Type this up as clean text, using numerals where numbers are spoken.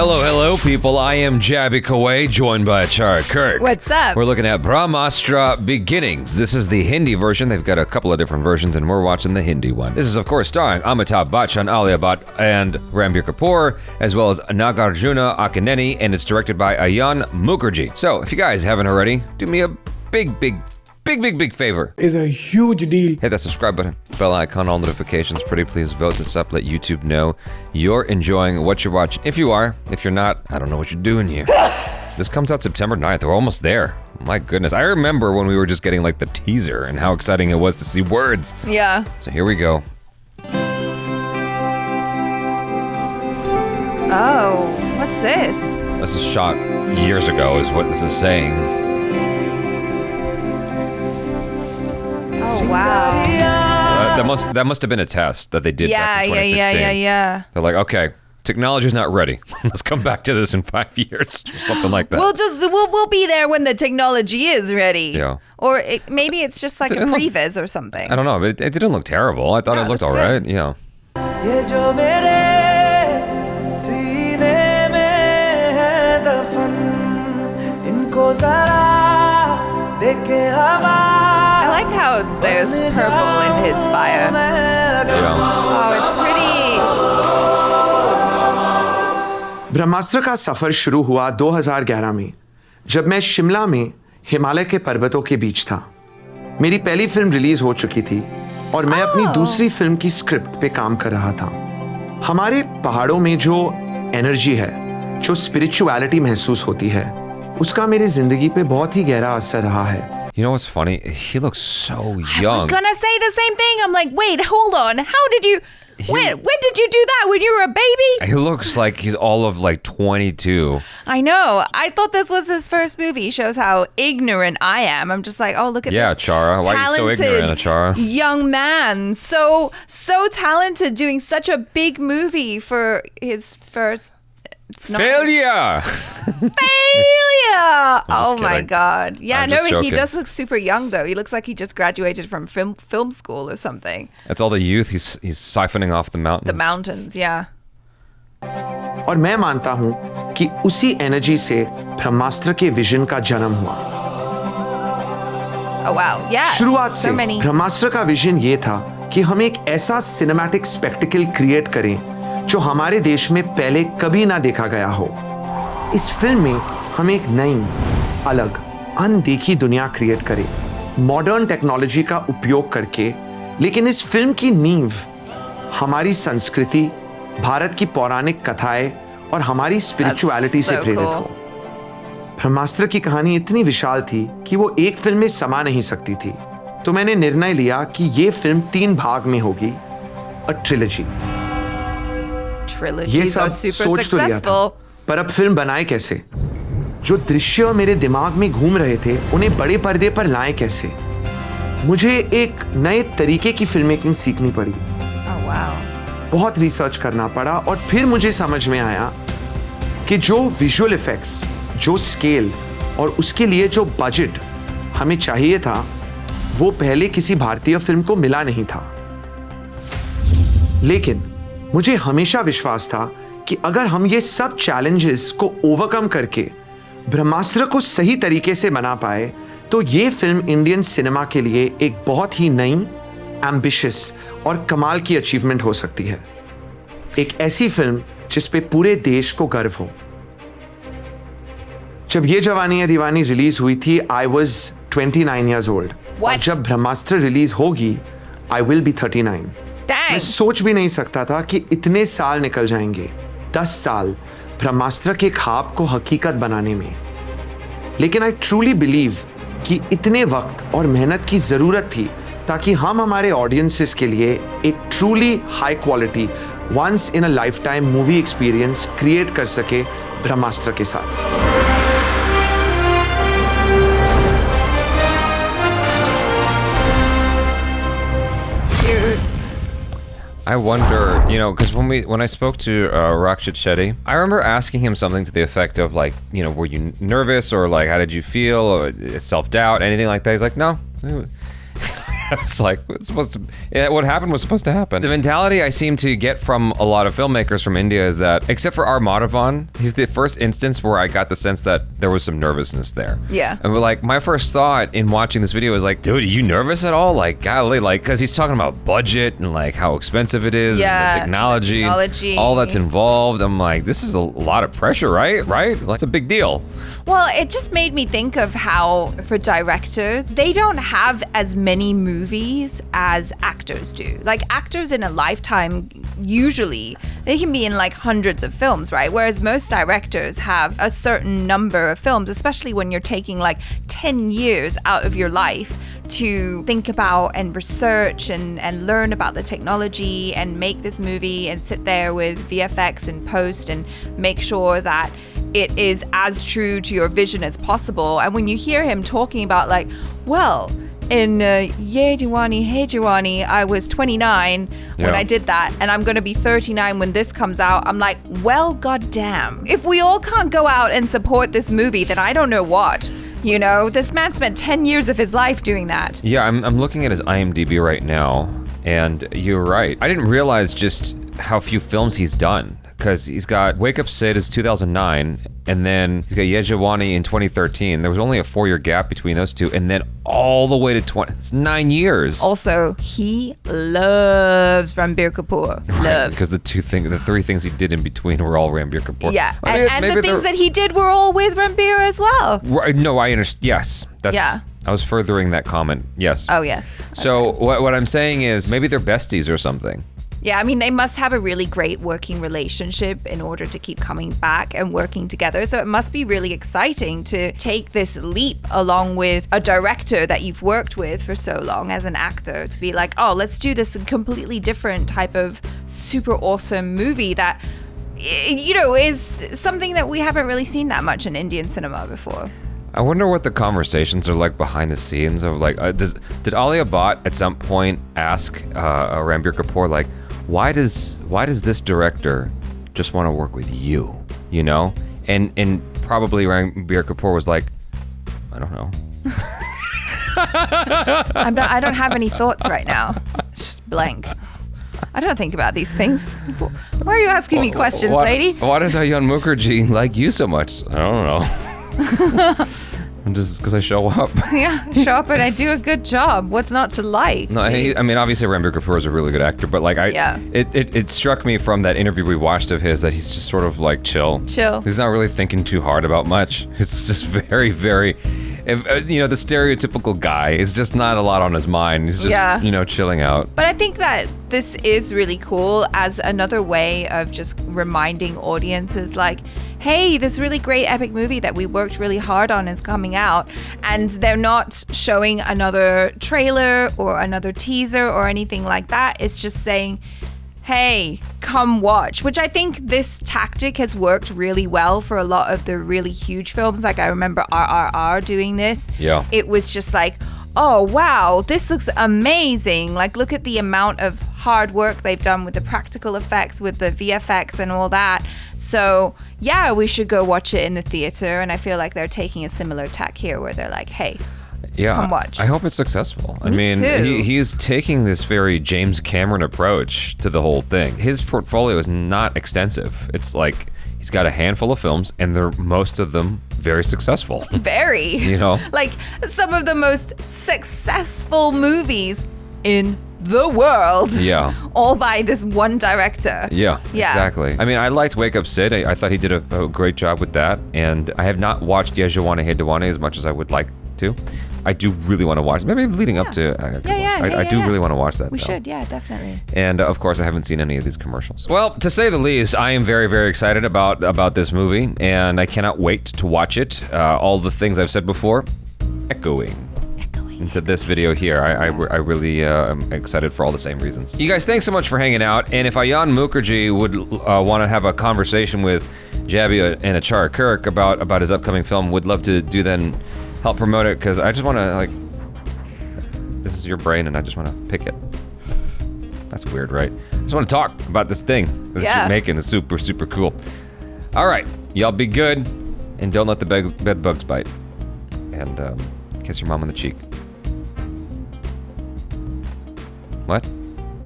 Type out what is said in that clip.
Hello, people. I am Jaby KOAY, joined by ACHARA KIRK. What's up? We're looking at BRAHMÄSTRA Beginnings. This is the Hindi version. They've got a couple of different versions, and we're watching the Hindi one. This is, of course, starring Amitabh Bachchan, Alia and Ranbir Kapoor, as well as Nagarjuna Akineni, and it's directed by Ayan Mukherjee. So, if you guys haven't already, do me a big favor. Is a huge deal. Hit that subscribe button, bell icon, all notifications. Pretty please vote this up. Let YouTube know you're enjoying what you're watching. If you are, if you're not, I don't know what you're doing here. This comes out September 9th. We're almost there. My goodness. I remember when we were just getting like the teaser and how exciting it was to see words. Yeah. So here we go. Oh, what's this? This is shot years ago is what this is saying. Oh, wow. That must have been a test that they did back in 2016. Yeah. They're like, okay, technology's not ready. Let's come back to this in 5 years or something like that. We'll be there when the technology is ready. Yeah. Or maybe it's just like a previs or something. I don't know, but it didn't look terrible. I thought it looked all right. Yeah. I like how there's purple in his fire. Yeah. Oh, it's pretty. ब्रह्मास्त्र का सफर शुरू हुआ 2011 में, जब मैं शिमला में हिमालय के पर्वतों के बीच था। मेरी पहली फिल्म रिलीज हो चुकी थी और मैं अपनी दूसरी फिल्म की स्क्रिप्ट पे काम कर रहा था। हमारे पहाड़ों में जो एनर्जी है, जो स्पिरिचुअलिटी महसूस होती है, उसका मेरी जिंदगी पे बहुत ही गहरा असर रहा है। You know what's funny? He looks so young. I was gonna say the same thing. I'm like, wait, hold on. How did you? When did you do that? When you were a baby? He looks like he's all of like 22. I know. I thought this was his first movie. Shows how ignorant I am. I'm just like, oh, look at this. ACHARA. Why are you so ignorant, ACHARA? Young man, so talented, doing such a big movie for his first. Failure! Failure! Oh my kidding. God. Yeah, no, joking. he does look super young though. He looks like he just graduated from film school or something. It's all the youth. He's siphoning off the mountains. The mountains, yeah. और मैं मानता हूं कि उसी energy से ब्रह्मास्त्र के vision का जन्म हुआ। Oh wow, yeah. शुरुआत से so many. ब्रह्मास्त्र का विजन ये था कि हम एक ऐसा सिनेमैटिक स्पेक्टिकल क्रिएट करें जो हमारे देश में पहले कभी ना देखा गया हो। इस फिल्म में हम एक नई, अलग, अनदेखी दुनिया क्रिएट करें, मॉडर्न टेक्नोलॉजी का उपयोग करके, लेकिन इस फिल्म की नींव हमारी संस्कृति, भारत की पौराणिक कथाएं और हमारी स्पिरिचुअलिटी से प्रेरित हो। ब्रह्मास्त्र की कहानी इतनी विशाल थी कि वो एक फिल्म में समा नहीं सकती थी, तो मैंने निर्णय लिया कि ये फिल्म 3 भाग में होगी, अ ट्रिलॉजी। ये सब सोच तो लिया था, पर अब फिल्म बनाए कैसे? जो दृश्य मेरे दिमाग में घूम रहे थे, उन्हें बड़े पर्दे पर लाएं कैसे? मुझे एक नए तरीके की फिल्म मेकिंग सीखनी पड़ी। Oh, wow. बहुत रिसर्च करना पड़ा और फिर मुझे समझ में आया कि जो विजुअल इफेक्ट्स, जो स्केल और उसके लिए जो बजट हमें चाहिए था, वो पहले किसी भारतीय फिल्म को मिला नहीं था। लेकिन मुझे हमेशा विश्वास था कि अगर हम ये सब चैलेंजेस को ओवरकम करके ब्रह्मास्त्र को सही तरीके से बना पाए, तो ये फिल्म इंडियन सिनेमा के लिए एक बहुत ही नई, एम्बिशियस और कमाल की अचीवमेंट हो सकती है। एक ऐसी फिल्म जिस पे पूरे देश को गर्व हो। जब ये जवानी है दीवानी रिलीज हुई थी, आई वॉज 29 years old। और जब ब्रह्मास्त्र रिलीज होगी, आई विल बी 39। मैं सोच भी नहीं सकता था कि इतने साल निकल जाएंगे, 10 साल ब्रह्मास्त्र के ख्वाब को हकीकत बनाने में। लेकिन आई ट्रूली बिलीव कि इतने वक्त और मेहनत की जरूरत थी ताकि हम हमारे ऑडियंसेस के लिए एक truly high quality, once in a lifetime movie experience create कर सके ब्रह्मास्त्र के साथ। I wonder, you know, because when I spoke to Rakshit Shetty, I remember asking him something to the effect of like, you know, were you nervous or like how did you feel or self-doubt, anything like that? He's like, no. It's like, what happened was supposed to happen. The mentality I seem to get from a lot of filmmakers from India is that, except for R. Madhavan, he's the first instance where I got the sense that there was some nervousness there. Yeah. And like, my first thought in watching this video was like, dude, are you nervous at all? Like, golly, like, because he's talking about budget and like how expensive it is, and the technology, all that's involved. I'm like, this is a lot of pressure, right? Like, it's a big deal. Well, it just made me think of how, for directors, they don't have as many movies as actors do. Like, actors in a lifetime, usually, they can be in like hundreds of films, right? Whereas most directors have a certain number of films, especially when you're taking like 10 years out of your life to think about and research and learn about the technology and make this movie and sit there with VFX and post and make sure that it is as true to your vision as possible. And when you hear him talking about like, well, in Ye Diwani, Hey Diwani, I was 29 when I did that, and I'm going to be 39 when this comes out. I'm like, well, goddamn. If we all can't go out and support this movie, then I don't know what. You know, this man spent 10 years of his life doing that. Yeah, I'm looking at his IMDb right now, and you're right. I didn't realize just how few films he's done. Because he's got Wake Up Sid is 2009, and then he's got Ye Jawani in 2013. There was only a 4-year gap between those two, and then all the way to it's 9 years. Also, he loves Ranbir Kapoor. Right, because the 3 things he did in between were all Ranbir Kapoor. Yeah, and the things that he did were all with Ranbir as well. Right, no, I understand. Yes, I was furthering that comment. Yes. Oh, yes. So what I'm saying is maybe they're besties or something. Yeah, I mean, they must have a really great working relationship in order to keep coming back and working together. So it must be really exciting to take this leap along with a director that you've worked with for so long as an actor to be like, oh, let's do this completely different type of super awesome movie that, you know, is something that we haven't really seen that much in Indian cinema before. I wonder what the conversations are like behind the scenes of like, did Alia Bhatt at some point ask Ranbir Kapoor like, why does this director just want to work with you, you know? And probably Ranbir Kapoor was like, I don't know. I don't have any thoughts right now. It's just blank. I don't think about these things. Why are you asking me questions, lady? Why does Ayan Mukherjee like you so much? I don't know. Just because I show up. Yeah, show up and I do a good job. What's not to like? No, I mean, obviously Ranbir Kapoor is a really good actor, but like it struck me from that interview we watched of his that he's just sort of like chill. He's not really thinking too hard about much. It's just very, very, you know, the stereotypical guy. It's just not a lot on his mind. He's just, you know, chilling out. But I think that this is really cool as another way of just reminding audiences like, hey, this really great epic movie that we worked really hard on is coming out, and they're not showing another trailer or another teaser or anything like that. It's just saying, hey, come watch, which I think this tactic has worked really well for a lot of the really huge films. Like I remember RRR doing this. Yeah. It was just like, oh, wow, this looks amazing. Like, look at the amount of hard work they've done with the practical effects, with the VFX and all that. So, yeah, we should go watch it in the theater. And I feel like they're taking a similar tack here where they're like, hey, come watch. I hope it's successful. I mean, he's taking this very James Cameron approach to the whole thing. His portfolio is not extensive. It's like he's got a handful of films, and they're most of them very successful. Very. You know? Like some of the most successful movies in the world. Yeah. All by this one director. Yeah, exactly. I mean, I liked Wake Up Sid. I thought he did a great job with that. And I have not watched Ye Jawani Hai Diwani as much as I would like to. I do really want to watch it. Maybe leading up to I do really want to watch that. We should, definitely. And of course, I haven't seen any of these commercials. Well, to say the least, I am very, very excited about this movie, and I cannot wait to watch it. All the things I've said before, echoing into this video here. I really am excited for all the same reasons. You guys, thanks so much for hanging out. And if Ayan Mukherjee would want to have a conversation with Jaby and ACHARA KIRK about his upcoming film, would love to do then. Help promote it, because I just want to, like, this is your brain and I just want to pick it. That's weird, right? I just want to talk about this thing that you're making. It's super, super cool. All right, y'all be good, and don't let the bed bugs bite. And kiss your mom on the cheek. What?